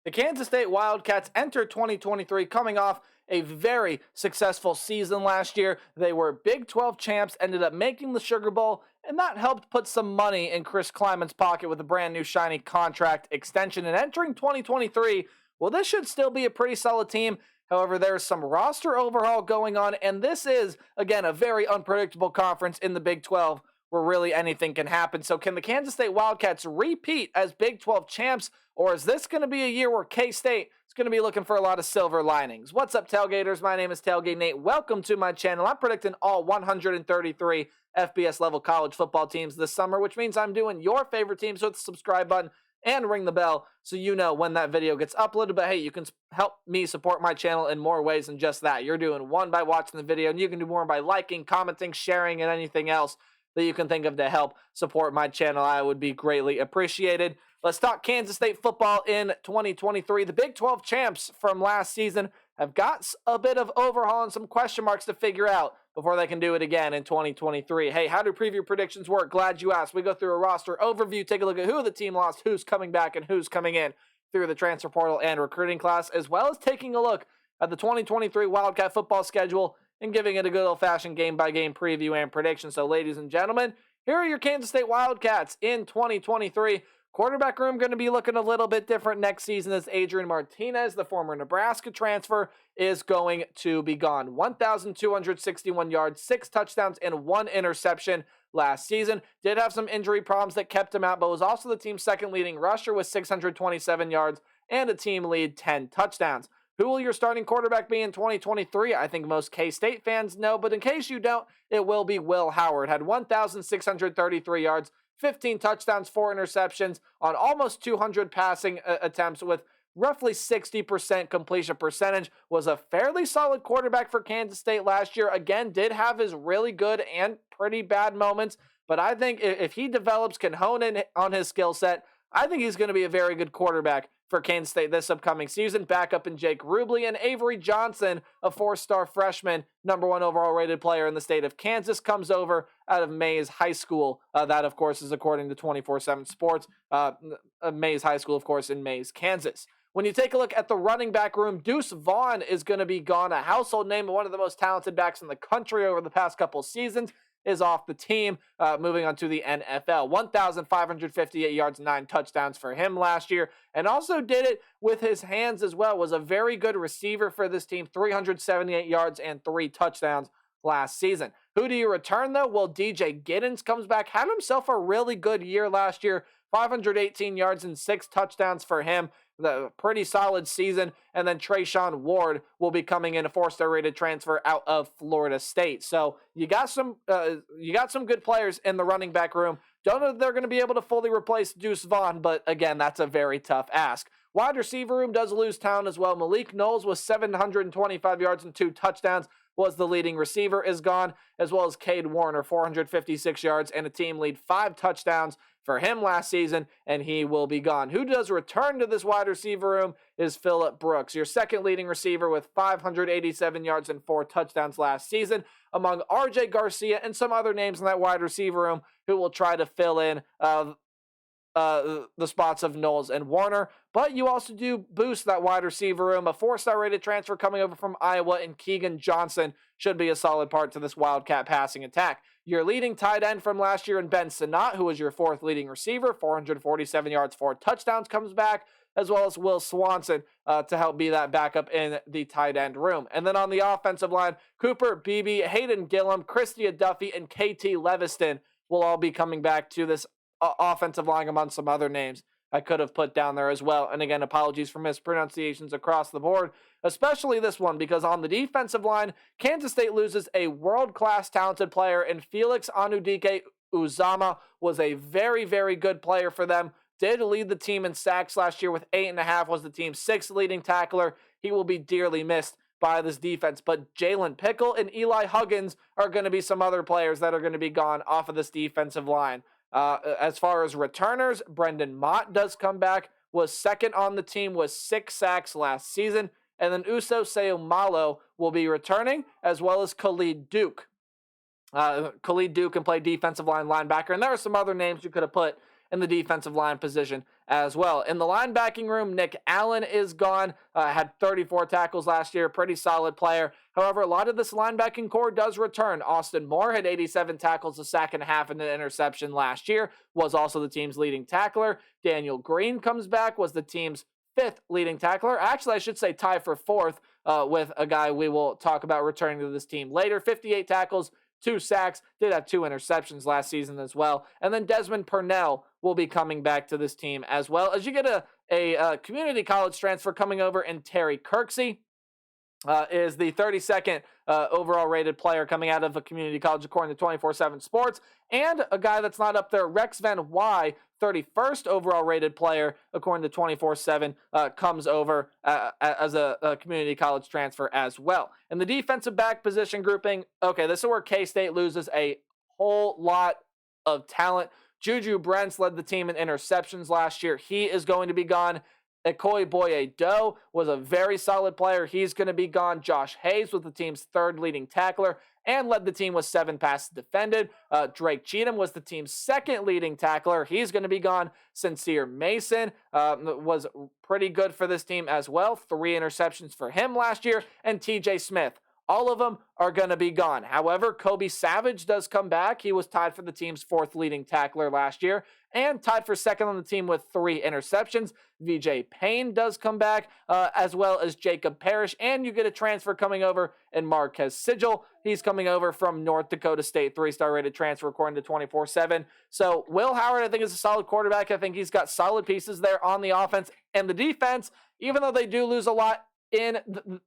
The Kansas State Wildcats enter 2023 coming off a very successful season last year. They were Big 12 champs, ended up making the Sugar Bowl, and that helped put some money in Chris Kleiman's pocket with a brand new shiny contract extension. And entering 2023, well, this should still be a pretty solid team. However, there's some roster overhaul going on, and this is, again, a very unpredictable conference in the Big 12 where really anything can happen. So can the Kansas State Wildcats repeat as Big 12 champs, or is this going to be a year where K-State is going to be looking for a lot of silver linings? What's up, Tailgaters? My name is Tailgate Nate. Welcome to my channel. I'm predicting all 133 FBS level college football teams this summer, which means I'm doing your favorite teams. So hit the subscribe button and ring the bell so you know when that video gets uploaded. But hey, you can help me support my channel in more ways than just that. You're doing one by watching the video, and you can do more by liking, commenting, sharing, and anything else that you can think of to help support my channel. I would be greatly appreciated. Let's talk Kansas State football in 2023. The Big 12 champs from last season have got a bit of overhaul and some question marks to figure out before they can do it again in 2023. Hey, how do preview predictions work? Glad you asked. We go through a roster overview, take a look at who the team lost, who's coming back, and who's coming in through the transfer portal and recruiting class, as well as taking a look at the 2023 Wildcat football schedule and giving it a good old-fashioned game-by-game preview and prediction. So, ladies and gentlemen, here are your Kansas State Wildcats in 2023. Quarterback room going to be looking a little bit different next season as Adrian Martinez, the former Nebraska transfer, is going to be gone. 1,261 yards, 6 touchdowns, and 1 interception last season. Did have some injury problems that kept him out, but was also the team's second leading rusher with 627 yards and a team lead 10 touchdowns. Who will your starting quarterback be in 2023? I think most K-State fans know, but in case you don't, it will be Will Howard. Had 1,633 yards, 15 touchdowns, 4 interceptions on almost 200 passing attempts with roughly 60% completion percentage. Was a fairly solid quarterback for Kansas State last year. Again, did have his really good and pretty bad moments, but I think if he develops, can hone in on his skill set, I think he's going to be a very good quarterback for Kansas State this upcoming season. Backup in Jake Rubley and Avery Johnson, a 4-star freshman, #1 overall rated player in the state of Kansas, comes over out of Mays High School. That, of course, is according to 24/7 Sports. Mays High School, of course, in Mays, Kansas. When you take a look at the running back room, Deuce Vaughn is going to be gone. A household name, one of the most talented backs in the country over the past couple seasons, is off the team, moving on to the NFL. 1,558 yards, 9 touchdowns for him last year, and also did it with his hands as well. Was a very good receiver for this team, 378 yards and 3 touchdowns last season. Who do you return, though? Well, DJ Giddens comes back, had himself a really good year last year, 518 yards and 6 touchdowns for him. The pretty solid season. And then Trayshawn Ward will be coming in, a 4-star rated transfer out of Florida State. So you got some good players in the running back room. Don't know if they're going to be able to fully replace Deuce Vaughn, but again, that's a very tough ask. Wide receiver room does lose town as well. Malik Knowles with 725 yards and 2 touchdowns was the leading receiver, is gone, as well as Cade Warner, 456 yards and a team lead, 5 touchdowns for him last season, and he will be gone. Who does return to this wide receiver room is Phillip Brooks, your second leading receiver with 587 yards and 4 touchdowns last season, among RJ Garcia and some other names in that wide receiver room who will try to fill in the spots of Knowles and Warner. But you also do boost that wide receiver room. A 4-star rated transfer coming over from Iowa, and Keegan Johnson should be a solid part to this Wildcat passing attack. Your leading tight end from last year in Ben Sinnott, who was your 4th leading receiver, 447 yards, 4 touchdowns, comes back, as well as Will Swanson to help be that backup in the tight end room. And then on the offensive line, Cooper Beebe, Hayden Gillum, Christia Duffy, and KT Leviston will all be coming back to this offensive line among some other names I could have put down there as well. And again, apologies for mispronunciations across the board, especially this one, because on the defensive line, Kansas State loses a world-class talented player, and Felix Anudike Uzama was a very, very good player for them. Did lead the team in sacks last year with 8.5, was the team's 6th leading tackler. He will be dearly missed by this defense. But Jalen Pickle and Eli Huggins are going to be some other players that are going to be gone off of this defensive line. As far as returners, Brendan Mott does come back, was second on the team with 6 sacks last season, and then Uso Seumalo will be returning, as well as Khalid Duke. Khalid Duke can play defensive line linebacker, and there are some other names you could have put in the defensive line position as well. In the linebacking room, Nick Allen is gone, had 34 tackles last year, pretty solid player. However, a lot of this linebacking core does return. Austin Moore had 87 tackles, a sack and a half, and an interception last year, was also the team's leading tackler. Daniel Green comes back, was the team's fifth leading tackler. Actually, I should say tie for fourth with a guy we will talk about returning to this team later. 58 tackles, 2 sacks, did have 2 interceptions last season as well. And then Desmond Purnell will be coming back to this team as well. As you get a community college transfer coming over in Terry Kirksey. Is the 32nd overall rated player coming out of a community college according to 24/7 Sports. And a guy that's not up there, Rex Van Wy, 31st overall rated player according to 24/7, comes over as a community college transfer as well. In the defensive back position grouping, okay, this is where K-State loses a whole lot of talent. Juju Brents led the team in interceptions last year. He is going to be gone. Ekoy Boye-Doe was a very solid player. He's going to be gone. Josh Hayes was the team's 3rd leading tackler and led the team with 7 passes defended. Drake Cheatham was the team's 2nd leading tackler. He's going to be gone. Sincere Mason was pretty good for this team as well. 3 interceptions for him last year. And TJ Smith. All of them are going to be gone. However, Kobe Savage does come back. He was tied for the team's 4th leading tackler last year and tied for 2nd on the team with 3 interceptions. VJ Payne does come back, as well as Jacob Parrish, and you get a transfer coming over in Marquez Sigil. He's coming over from North Dakota State, 3-star rated transfer according to 24/7. So Will Howard, I think, is a solid quarterback. I think he's got solid pieces there on the offense and the defense, even though they do lose a lot in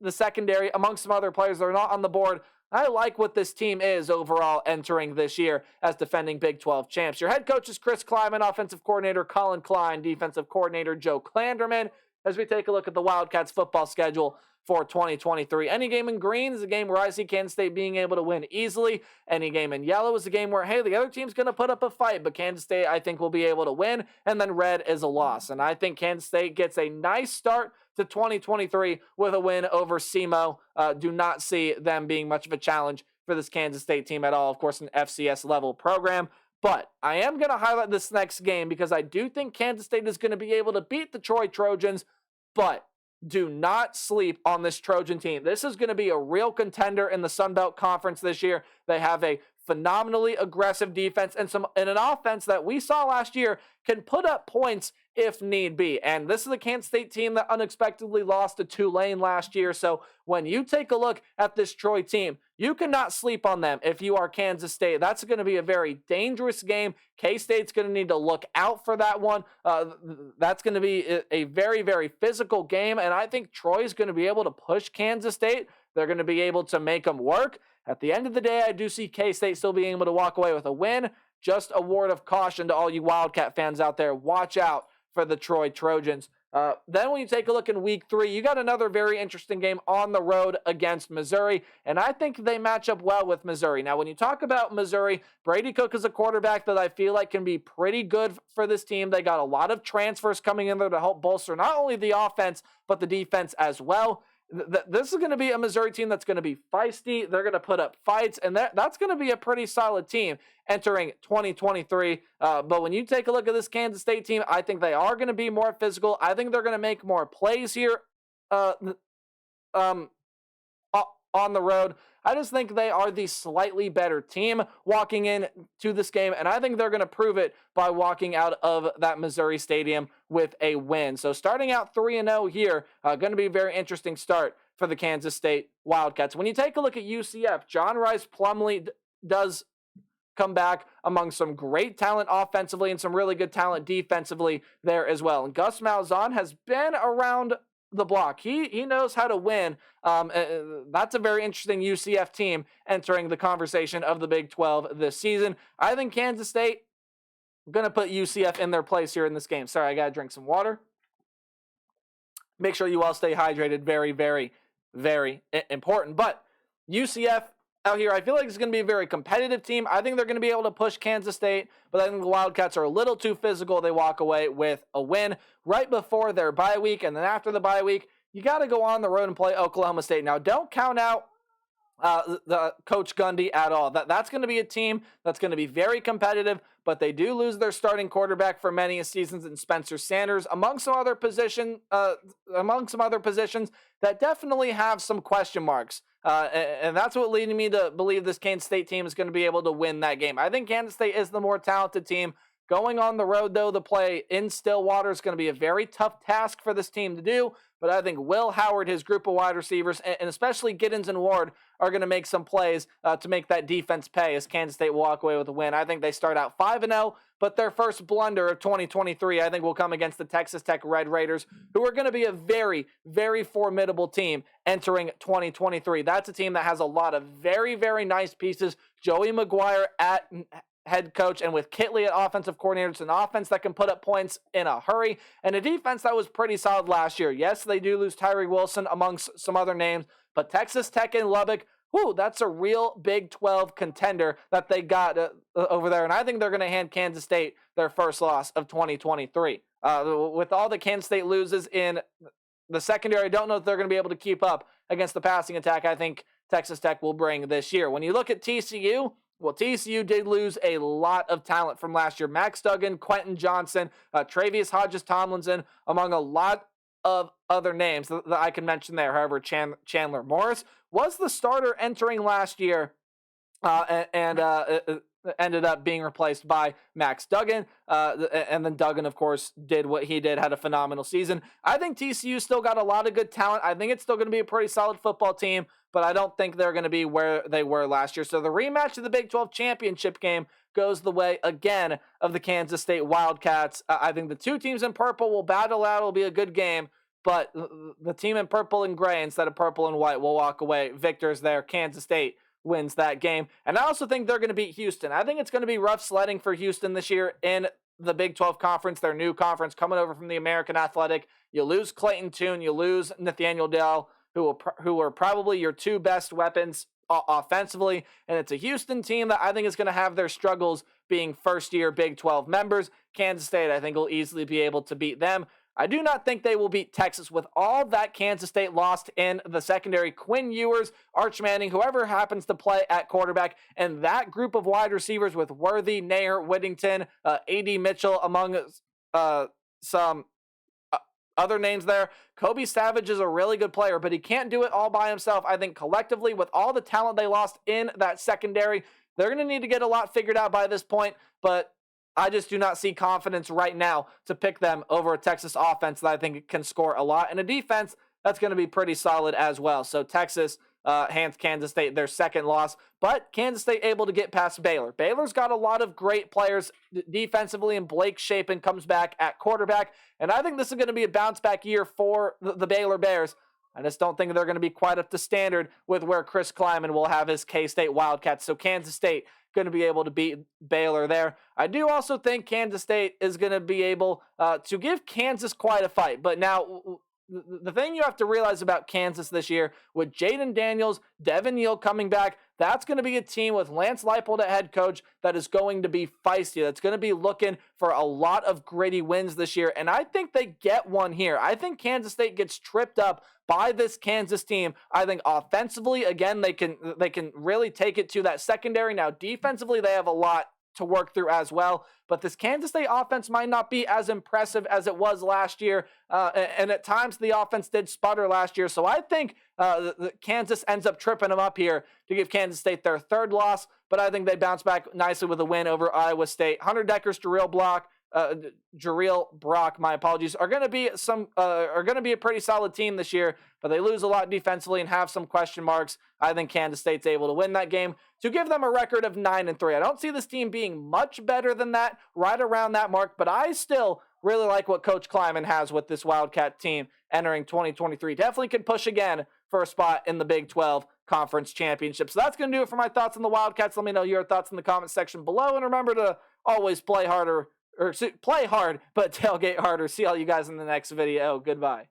the secondary amongst some other players that are not on the board. I like what this team is overall entering this year as defending Big 12 champs. Your head coach is Chris Kleiman, offensive coordinator Colin Klein, defensive coordinator Joe Klanderman. As we take a look at the Wildcats football schedule for 2023. Any game in green is a game where I see Kansas State being able to win easily. Any game in yellow is a game where, hey, the other team's going to put up a fight, but Kansas State, I think, will be able to win. And then red is a loss. And I think Kansas State gets a nice start to 2023 with a win over SEMO. Do not see them being much of a challenge for this Kansas State team at all. Of course, an FCS level program. But I am going to highlight this next game because I do think Kansas State is going to be able to beat the Troy Trojans, but do not sleep on this Trojan team. This is going to be a real contender in the Sun Belt Conference this year. They have a phenomenally aggressive defense and an offense that we saw last year can put up points if need be. And this is a Kansas State team that unexpectedly lost to Tulane last year. So when you take a look at this Troy team, you cannot sleep on them if you are Kansas State. That's going to be a very dangerous game. K-State's going to need to look out for that one. That's going to be a very, very physical game. And I think Troy's going to be able to push Kansas State. They're going to be able to make them work. At the end of the day, I do see K-State still being able to walk away with a win. Just a word of caution to all you Wildcat fans out there. Watch out for the Troy Trojans. Then when you take a look in week 3, you got another very interesting game on the road against Missouri, and I think they match up well with Missouri. Now, when you talk about Missouri, Brady Cook is a quarterback that I feel like can be pretty good for this team. They got a lot of transfers coming in there to help bolster not only the offense, but the defense as well. This is going to be a Missouri team that's going to be feisty. They're going to put up fights, and that's going to be a pretty solid team entering 2023. But when you take a look at this Kansas State team, I think they are going to be more physical. I think they're going to make more plays here on the road. I just think they are the slightly better team walking into this game, and I think they're going to prove it by walking out of that Missouri Stadium with a win. So starting out 3-0 here, going to be a very interesting start for the Kansas State Wildcats. When you take a look at UCF, John Rice Plumlee does come back among some great talent offensively and some really good talent defensively there as well. And Gus Malzahn has been around the block. He knows how to win. That's a very interesting UCF team entering the conversation of the Big 12 this season. I think Kansas State going to put UCF in their place here in this game. Sorry, I got to drink some water. Make sure you all stay hydrated. Very, very, very important. But UCF out here, I feel like it's going to be a very competitive team. I think they're going to be able to push Kansas State, but I think the Wildcats are a little too physical. They walk away with a win right before their bye week, and then after the bye week, you got to go on the road and play Oklahoma State. Now, don't count out the Coach Gundy at all. That's going to be a team that's going to be very competitive, but they do lose their starting quarterback for many seasons in Spencer Sanders, among some other positions that definitely have some question marks. And that's what leading me to believe this Kansas State team is going to be able to win that game. I think Kansas State is the more talented team. Going on the road, though, to play in Stillwater is going to be a very tough task for this team to do. But I think Will Howard, his group of wide receivers, and especially Giddens and Ward, are going to make some plays to make that defense pay as Kansas State walk away with a win. I think they start out 5-0, but their first blunder of 2023, I think, will come against the Texas Tech Red Raiders, who are going to be a very, very formidable team entering 2023. That's a team that has a lot of very, very nice pieces. Joey McGuire at head coach, and with Kitley at offensive coordinator, it's an offense that can put up points in a hurry, and a defense that was pretty solid last year. Yes, they do lose Tyree Wilson amongst some other names, but Texas Tech and Lubbock, that's a real Big 12 contender that they got over there, and I think they're going to hand Kansas State their first loss of 2023. With all the Kansas State loses in the secondary, I don't know if they're going to be able to keep up against the passing attack I think Texas Tech will bring this year. When you look at TCU, well, TCU did lose a lot of talent from last year. Max Duggan, Quentin Johnson, Travius Hodges-Tomlinson, among a lot of other names that I can mention there. However, Chandler Morris was the starter entering last year and ended up being replaced by Max Duggan. And then Duggan, of course, did what he did, had a phenomenal season. I think TCU still got a lot of good talent. I think it's still going to be a pretty solid football team, but I don't think they're going to be where they were last year. So the rematch of the Big 12 championship game goes the way, again, of the Kansas State Wildcats. I think the two teams in purple will battle out. It'll be a good game, but the team in purple and gray instead of purple and white will walk away victors there. Kansas State wins that game. And I also think they're going to beat Houston. I think it's going to be rough sledding for Houston this year in the Big 12 Conference, their new conference, coming over from the American Athletic. You lose Clayton Tune, you lose Nathaniel Dell, who are probably your two best weapons offensively, and it's a Houston team that I think is going to have their struggles being first-year Big 12 members. Kansas State, I think, will easily be able to beat them. I do not think they will beat Texas with all that Kansas State lost in the secondary. Quinn Ewers, Arch Manning, whoever happens to play at quarterback, and that group of wide receivers with Worthy, Nair, Whittington, A.D. Mitchell, among some other names there. Kobe Savage is a really good player, but he can't do it all by himself. I think collectively, with all the talent they lost in that secondary, they're going to need to get a lot figured out by this point, but I just do not see confidence right now to pick them over a Texas offense that I think can score a lot, and a defense that's going to be pretty solid as well. So Texas hands Kansas State their second loss, but Kansas State able to get past Baylor. Baylor's got a lot of great players defensively, and Blake Shapen comes back at quarterback, and I think this is going to be a bounce-back year for the Baylor Bears. I just don't think they're going to be quite up to standard with where Chris Kleiman will have his K-State Wildcats. So Kansas State going to be able to beat Baylor there. I do also think Kansas State is going to be able to give Kansas quite a fight. But now, the thing you have to realize about Kansas this year, with Jaden Daniels, Devin Neal coming back, that's going to be a team with Lance Leipold at head coach that is going to be feisty. That's going to be looking for a lot of gritty wins this year, and I think they get one here. I think Kansas State gets tripped up by this Kansas team. I think offensively, again, they can really take it to that secondary. Now, defensively, they have a lot to work through as well, but this Kansas State offense might not be as impressive as it was last year, and at times the offense did sputter last year, so I think Kansas ends up tripping them up here to give Kansas State their third loss, but I think they bounce back nicely with a win over Iowa State. Hunter Decker's Jarrell Brock, my apologies, are going to be a pretty solid team this year, but they lose a lot defensively and have some question marks. I think Kansas State's able to win that game to give them a record of 9-3. I don't see this team being much better than that, right around that mark, but I still really like what Coach Kleiman has with this Wildcat team entering 2023. Definitely could push again for a spot in the Big 12 Conference Championship. So that's going to do it for my thoughts on the Wildcats. Let me know your thoughts in the comment section below, and remember to always play hard, but tailgate harder. See all you guys in the next video. Goodbye.